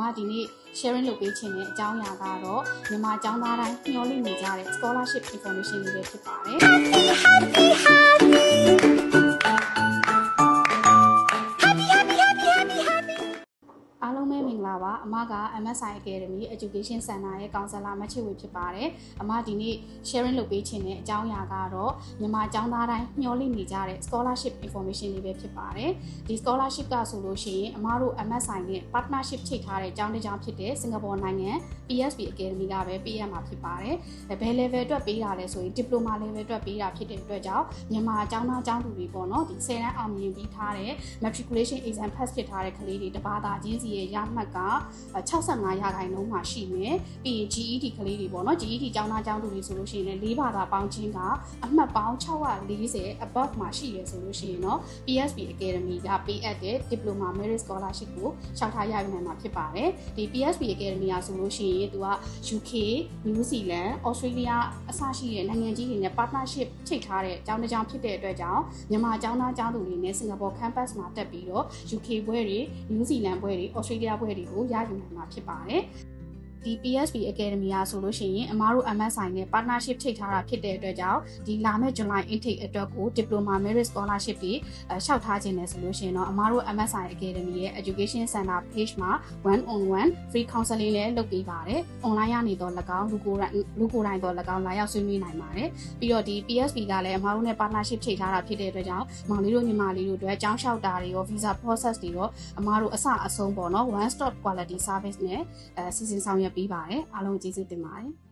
မဒီနေ့ sharing လုပ်ပေးခြင်းနဲ့အကြောင်းအရာကတော့မြန်မာကျောင်းသားတိုင်းမျှော်လင့်နေကြတဲ့ scholarship information တွေပဲဖြစ်ပါတယ်အားလုံးပဲမင်္ဂလာပါအမက MSI Academy Education Center ရဲ့ counselor မချစ်ဝေဖြစ်ပါတယ်အမဒီနေ့ sharing လုပ်ပေးခြင်းနဲ့အကြောင်းအရာကတော့မြန်မာကျောင်းသားတိုင်းမျှော်လင့်နေကြတဲ့ scholarship information တွေပဲဖြစ်ပါတယ်ဒီ scholarship ကဆိုလို့ရှိရင်အမတို့ MSI နဲ့ partnership ချိတ်ထားတဲ့ကျောင်းတစ်ကျောင်းဖြစ်တဲ့စင်ကာပူနိုင်ငံ PSB Academy ကပဲပေးရမှာဖြစ်ပါတယ်ဘယ် level အတွက်ပေးတာလဲဆိုရင် diploma level အတွက်ပေးတာဖြစ်တဲ့အတွက်ကြောင့်မြန်မာကျောင်းသားကျောင်းသူတွေပေါ့နော်ဒီ10တန်းအောင်မြင်ပြီးထားတဲ့ matriculation exam pass ဖြစ်ထားတဲ့ကလေးတွေတပါးသာချင်းစီရဲ့ရမှတ်က65%မှာရှိမယ်ပြီးရင် GED ကလေးတွေပေါ့နော် GED ကျောင်းသားကျောင်းသူတွေဆိုလို့ရှိရင်လည်း4ဘာသာပေါင်းခြင်းကအမှတ်ပေါင်း640 above မှာရှိရဆိုလို့ရှိရင်တော့ PSB Academy ကပေးအပ်တဲ့ Diploma Merit Scholarship ကိုလျှောက်ထားရယူနိုင်မှာဖြစ်ပါတယ်ဒီ PSB Academy ကဆိုလို့ရှိရင်သူက UK, New Zealand, Australia အစရှိတဲ့နိုင်ငံကြီးတွေနဲ့ partnership ချိတ်ထားတဲ့ကျောင်းတစ်ကျောင်းဖြစ်တဲ့အတွက်ကြောင့်မြန်မာကျောင်းသားကျောင်းသူတွေနဲ့ Singapore campus မှာတက်ပြီးတော့ UK ဘွဲတွေ New Zealand ဘွဲတွေ Australia ဘွဲတွေကိုရယူနိုင်မှာဖြစ်ပါတယ်ဒီ PSB Academy ကဆိုလို့ရှိရင်အမားတို့ MSI နဲ့ partnership ချိတ်ထားတာဖြစ်တဲ့အတွက်ကြောင့်ဒီလာမယ့် July intake အတွက်ကို Diploma Merit Scholarship တွေလျှောက်ထားခြင်းနဲ့ဆိုလို့ရှိရင်တော့အမားတို့ MSI Academy ရဲ့ Education Center page မှာ one-on-one free counseling လည်းလုပ်ပေးပါတယ် online ကနေတော့၎င်းလူကိုယ်တိုင်တော့၎င်းလာရောက်ဆွေးနွေးနိုင်ပါတယ်ပြီးတော့ဒီ PSB ကလည်းအမားတို့နဲ့ partnership ချိတ်ထားတာဖြစ်တဲ့အတွက်ကြောင့်မောင်လေးတို့ညီမလေးတို့အတွက်ကျောင်းလျှောက်တာတွေရော visa process တွေရောအမားတို့အစအဆုံးပေါ့နော် one stop quality service နဲ့စီစဉ်ဆောင်ရွက်ပေးပါတယ်အားလုံးကျေးဇူးတင်ပါတယ်